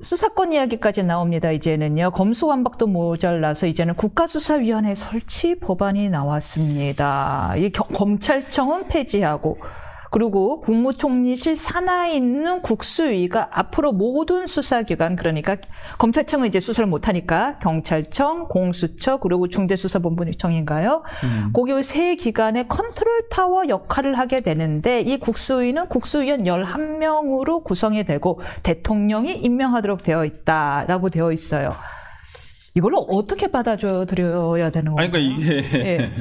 수사권 이야기까지 나옵니다. 이제는요. 검수완박도 모자라서 이제는 국가수사위원회 설치 법안이 나왔습니다. 이 검찰청은 폐지하고 그리고 국무총리실 산하에 있는 국수위가 앞으로 모든 수사기관 그러니까 검찰청은 이제 수사를 못하니까 경찰청, 공수처 그리고 중대수사본부청인가요? 거기 세 기관의 컨트롤 타워 역할을 하게 되는데 이 국수위는 국수위원 11명으로 구성이 되고 대통령이 임명하도록 되어 있다라고 되어 있어요. 이걸로 어떻게 받아들여야 되는 건가요? 아니, 그러니까 이게 예.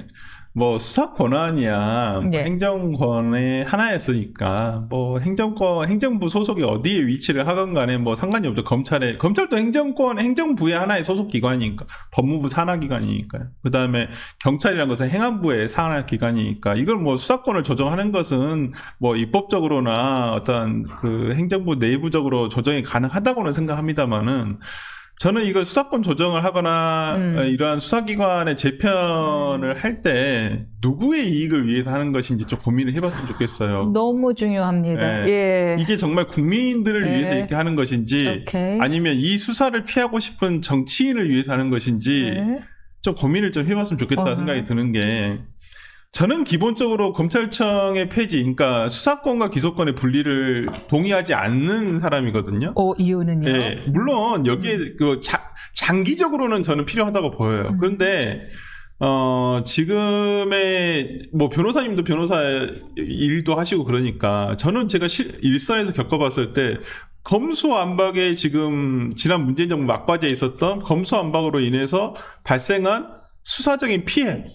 뭐 수사 권한이야 예. 행정권의 하나였으니까 뭐 행정부 소속이 어디에 위치를 하건 간에 뭐 상관이 없죠. 검찰도 행정부의 하나의 소속 기관이니까 법무부 산하 기관이니까요. 그 다음에 경찰이라는 것은 행안부의 산하 기관이니까 이걸 뭐 수사권을 조정하는 것은 뭐 입법적으로나 어떤 그 행정부 내부적으로 조정이 가능하다고는 생각합니다만은. 저는 이걸 수사권 조정을 하거나 이러한 수사기관의 재편을 할 때 누구의 이익을 위해서 하는 것인지 좀 고민을 해봤으면 좋겠어요. 너무 중요합니다. 예. 예. 이게 정말 국민들을 예. 위해서 이렇게 하는 것인지 오케이. 아니면 이 수사를 피하고 싶은 정치인을 위해서 하는 것인지 예. 좀 고민을 좀 해봤으면 좋겠다 생각이 드는 게 저는 기본적으로 검찰청의 폐지, 그러니까 수사권과 기소권의 분리를 동의하지 않는 사람이거든요. 이유는요? 네, 물론 여기에 장기적으로는 저는 필요하다고 보여요. 그런데 지금의 뭐 변호사님도 변호사 일도 하시고 그러니까 저는 제가 일선에서 겪어봤을 때 검수완박에 지금 지난 문재인 정부 막바지에 있었던 검수완박으로 인해서 발생한 수사적인 피해,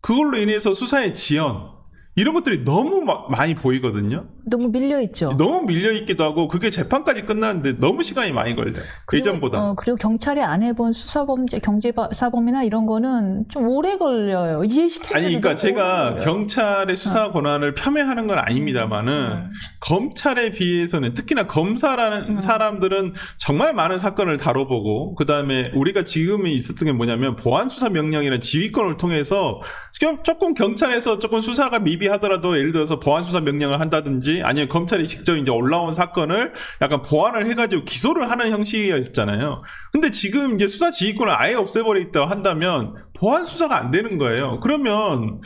그걸로 인해서 수사의 지연 이런 것들이 너무 많이 보이거든요. 너무 밀려있죠. 너무 밀려있기도 하고 그게 재판까지 끝나는데 너무 시간이 많이 걸려요. 예전보다. 그리고 경찰이 안 해본 수사범죄, 경제사범이나 이런 거는 좀 오래 걸려요. 이해시키는 아니, 그러니까 제가 경찰의 수사 권한을 폄훼하는 건 아닙니다만은 검찰에 비해서는 특히나 검사라는 사람들은 정말 많은 사건을 다뤄보고 그 다음에 우리가 지금 있었던 게 뭐냐면 보안수사 명령이라는 지휘권을 통해서 조금 경찰에서 조금 수사가 미비하더라도 예를 들어서 보안수사 명령을 한다든지 아니면 검찰이 직접 이제 올라온 사건을 약간 보완을 해가지고 기소를 하는 형식이었잖아요. 근데 지금 이제 수사 지휘권을 아예 없애버리겠다 한다면 보완 수사가 안 되는 거예요. 그러면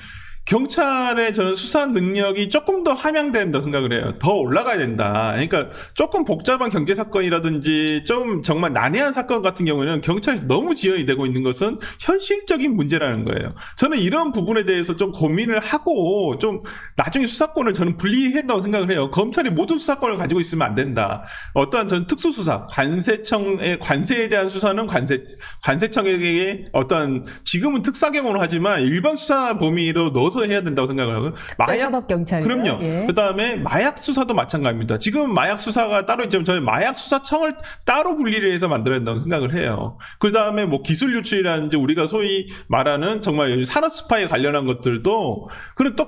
경찰의 저는 수사 능력이 조금 더 함양된다 생각을 해요. 더 올라가야 된다. 그러니까 조금 복잡한 경제 사건이라든지 좀 정말 난해한 사건 같은 경우에는 경찰이 너무 지연이 되고 있는 것은 현실적인 문제라는 거예요. 저는 이런 부분에 대해서 좀 고민을 하고 좀 나중에 수사권을 저는 분리해야 된다고 생각을 해요. 검찰이 모든 수사권을 가지고 있으면 안 된다. 어떠한 전 특수수사, 관세청의 관세에 대한 수사는 관세청에게 어떤 지금은 특사경으로 하지만 일반 수사 범위로 넣어서 해야 된다고 생각을 하고요. 사법 경찰. 그럼요. 예. 그다음에 마약 수사도 마찬가지입니다. 지금 마약 수사가 따로 있지만 저는 마약 수사청을 따로 분리를 해서 만들어야 된다고 생각을 해요. 그다음에 뭐 기술 유출이라든지 우리가 소위 말하는 정말 산업 스파이에 관련한 것들도 그런 또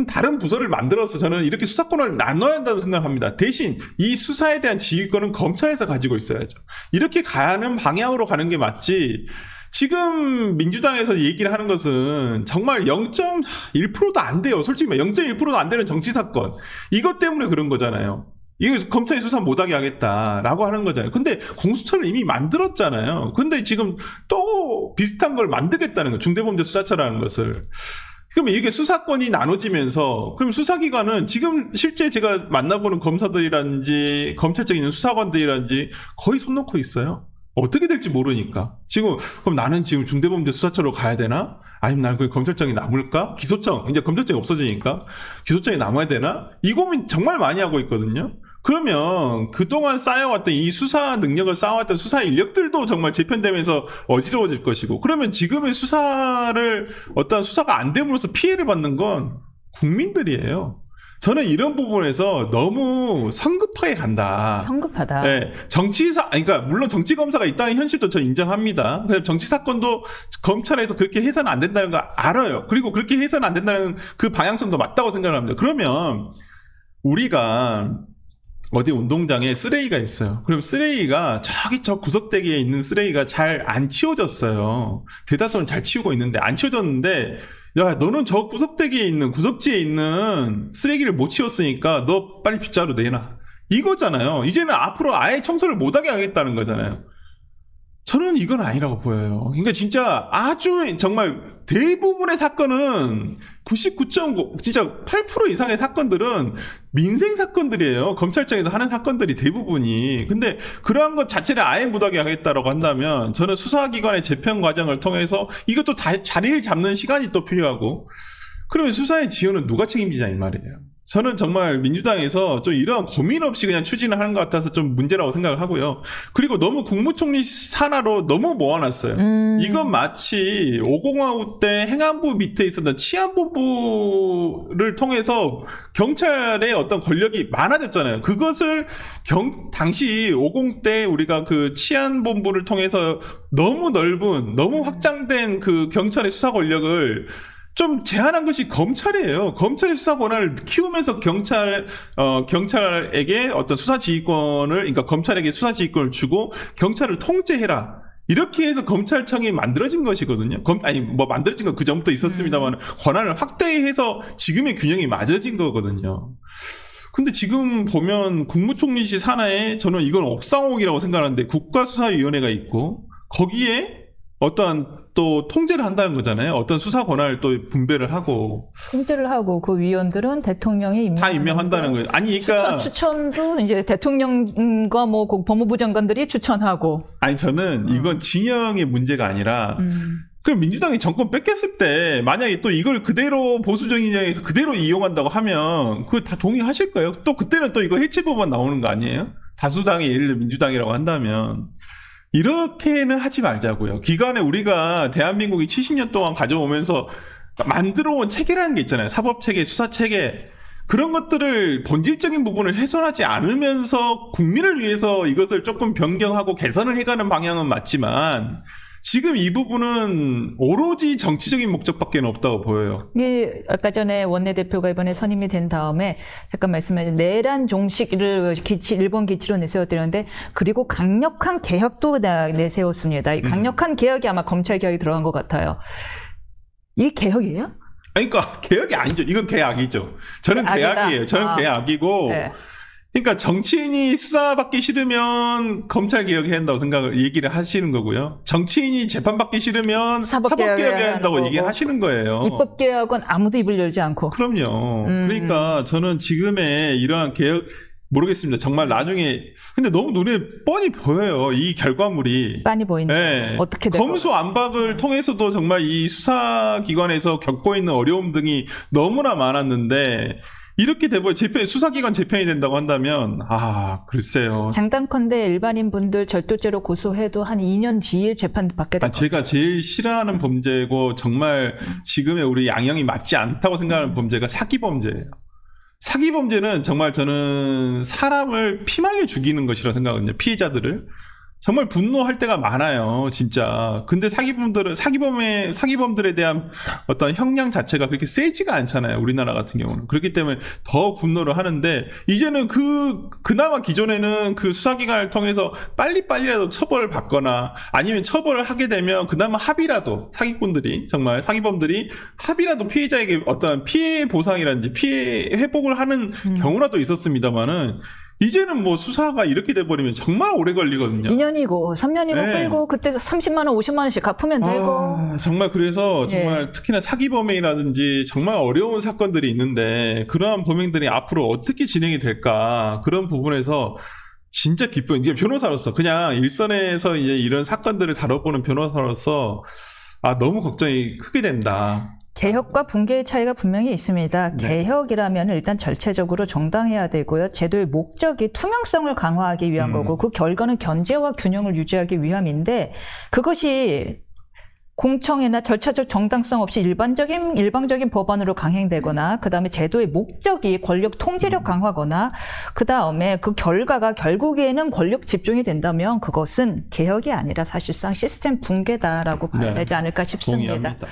다른 부서를 만들어서 저는 이렇게 수사권을 나눠야 한다고 생각합니다. 대신 이 수사에 대한 지휘권은 검찰에서 가지고 있어야죠. 이렇게 가는 방향으로 가는 게 맞지. 지금 민주당에서 얘기를 하는 것은 정말 0.1%도 안 돼요. 솔직히 0.1%도 안 되는 정치사건. 이것 때문에 그런 거잖아요. 이거 검찰이 수사 못하게 하겠다라고 하는 거잖아요. 근데 공수처를 이미 만들었잖아요. 근데 지금 또 비슷한 걸 만들겠다는 거예요. 중대범죄수사처라는 것을. 그러면 이게 수사권이 나눠지면서 그럼 수사기관은 지금 실제 제가 만나보는 검사들이라든지 검찰청에 있는 수사관들이라든지 거의 손 놓고 있어요. 어떻게 될지 모르니까. 지금, 그럼 나는 지금 중대범죄수사처로 가야 되나? 아니면 나는 그 검찰청이 남을까? 기소청, 이제 검찰청이 없어지니까 기소청이 남아야 되나? 이 고민 정말 많이 하고 있거든요. 그러면 그동안 쌓여왔던 이 수사 능력을 쌓아왔던 수사 인력들도 정말 재편되면서 어지러워질 것이고, 그러면 지금의 수사를 어떤 수사가 안 됨으로써 피해를 받는 건 국민들이에요. 저는 이런 부분에서 너무 성급하게 간다. 성급하다. 네, 그러니까 물론 정치 검사가 있다는 현실도 저 인정합니다. 그래서 정치 사건도 검찰에서 그렇게 해서는 안 된다는 거 알아요. 그리고 그렇게 해서는 안 된다는 그 방향성도 맞다고 생각을 합니다. 그러면 우리가 어디 운동장에 쓰레기가 있어요. 그럼 쓰레기가 저기 저 구석대기에 있는 쓰레기가 잘 안 치워졌어요. 대다수는 잘 치우고 있는데 안 치워졌는데 야, 너는 저 구석대기에 있는 구석지에 있는 쓰레기를 못 치웠으니까 너 빨리 빗자루 내놔. 이거잖아요. 이제는 앞으로 아예 청소를 못하게 하겠다는 거잖아요. 저는 이건 아니라고 보여요. 그러니까 진짜 아주 정말 대부분의 사건은 99.9, 진짜 8% 이상의 사건들은 민생 사건들이에요. 검찰청에서 하는 사건들이 대부분이. 근데 그러한 것 자체를 아예 못하게 하겠다라고 한다면 저는 수사기관의 재편 과정을 통해서 이것도 자리를 잡는 시간이 또 필요하고, 그러면 수사의 지원은 누가 책임지냐 이 말이에요. 저는 정말 민주당에서 좀 이런 고민 없이 그냥 추진을 하는 것 같아서 좀 문제라고 생각을 하고요. 그리고 너무 국무총리 산하로 너무 모아놨어요. 이건 마치 5공화국 때 행안부 밑에 있었던 치안본부를 통해서 경찰의 어떤 권력이 많아졌잖아요. 그것을 당시 50 때 우리가 그 치안본부를 통해서 너무 넓은, 너무 확장된 그 경찰의 수사 권력을 좀 제한한 것이 검찰이에요. 검찰의 수사 권한을 키우면서 경찰에게 어떤 수사지휘권을, 그러니까 검찰에게 수사지휘권을 주고 경찰을 통제해라. 이렇게 해서 검찰청이 만들어진 것이거든요. 만들어진 건 그 전부터 있었습니다만 권한을 확대해서 지금의 균형이 맞아진 거거든요. 근데 지금 보면 국무총리실 산하에 저는 이건 옥상옥이라고 생각하는데 국가수사위원회가 있고 거기에 어떠한 또 통제를 한다는 거잖아요. 어떤 수사 권한을 또 분배를 하고. 통제를 하고 그 위원들은 대통령이 다 임명한다는 거예요. 아니, 그러니까. 추천도 이제 대통령과 뭐 법무부 장관들이 추천하고. 아니, 저는 이건 진영의 문제가 아니라 그럼 민주당이 정권 뺏겼을 때 만약에 또 이걸 그대로 보수적인 진영에서 그대로 이용한다고 하면 그거 다 동의하실 거예요. 또 그때는 또 이거 해체법안 나오는 거 아니에요? 다수당이 예를 들어 민주당이라고 한다면. 이렇게는 하지 말자고요. 기관에 우리가 대한민국이 70년 동안 가져오면서 만들어온 체계라는 게 있잖아요. 사법체계, 수사체계. 그런 것들을 본질적인 부분을 훼손하지 않으면서 국민을 위해서 이것을 조금 변경하고 개선을 해가는 방향은 맞지만 지금 이 부분은 오로지 정치적인 목적밖에 없다고 보여요. 예, 아까 전에 원내대표가 이번에 선임이 된 다음에 잠깐 말씀하신 내란 종식을 일본 기치로 내세웠다는데 그리고 강력한 개혁도 내세웠습니다. 이 강력한 개혁이 아마 검찰 개혁이 들어간 것 같아요. 이게 개혁이에요? 그러니까 개혁이 아니죠. 이건 개악이죠. 저는 개악이에요. 저는 개악이고. 네. 그러니까 정치인이 수사받기 싫으면 검찰 개혁해야 한다고 얘기를 하시는 거고요. 정치인이 재판받기 싫으면 사법개혁해야 한다고 얘기하시는 거예요. 입법개혁은 아무도 입을 열지 않고. 그럼요. 그러니까 저는 지금의 이러한 개혁 모르겠습니다. 정말 나중에 근데 너무 눈에 뻔히 보여요. 이 결과물이. 뻔히 보인다. 네. 어떻게 될까? 검수안박을 통해서도 정말 이 수사기관에서 겪고 있는 어려움 등이 너무나 많았는데 이렇게 돼버려 수사기관 재편이 된다고 한다면 글쎄요. 장단컨대 일반인 분들 절도죄로 고소해도 한 2년 뒤에 재판 받게 될 제가 제일 싫어하는 범죄고 정말 지금의 우리 양형이 맞지 않다고 생각하는 범죄가 사기범죄예요. 사기범죄는 정말 저는 사람을 피말려 죽이는 것이라고 생각하거든요. 피해자들을. 정말 분노할 때가 많아요, 진짜. 근데 사기범들에 대한 어떤 형량 자체가 그렇게 세지가 않잖아요, 우리나라 같은 경우는. 그렇기 때문에 더 분노를 하는데, 이제는 그나마 기존에는 그 수사기관을 통해서 빨리빨리라도 처벌을 받거나, 아니면 처벌을 하게 되면 그나마 합의라도, 정말 사기범들이 합의라도 피해자에게 어떤 피해 보상이라든지 피해 회복을 하는 경우라도 있었습니다만은, 이제는 뭐 수사가 이렇게 돼버리면 정말 오래 걸리거든요. 2년이고 3년이고 네. 끌고 그때 30만 원, 50만 원씩 갚으면 되고. 정말 그래서 정말 특히나 사기범행이라든지 정말 어려운 사건들이 있는데 그러한 범행들이 앞으로 어떻게 진행이 될까 그런 부분에서 진짜 이제 변호사로서 그냥 일선에서 이제 이런 사건들을 다뤄보는 변호사로서 너무 걱정이 크게 된다. 개혁과 붕괴의 차이가 분명히 있습니다. 네. 개혁이라면 일단 절차적으로 정당해야 되고요. 제도의 목적이 투명성을 강화하기 위한 거고 그 결과는 견제와 균형을 유지하기 위함인데 그것이 공청회나 절차적 정당성 없이 일방적인 법안으로 강행되거나 그다음에 제도의 목적이 권력 통제력 강화거나 그다음에 그 결과가 결국에는 권력 집중이 된다면 그것은 개혁이 아니라 사실상 시스템 붕괴다라고 봐야 되지 않을까 싶습니다. 동의합니다.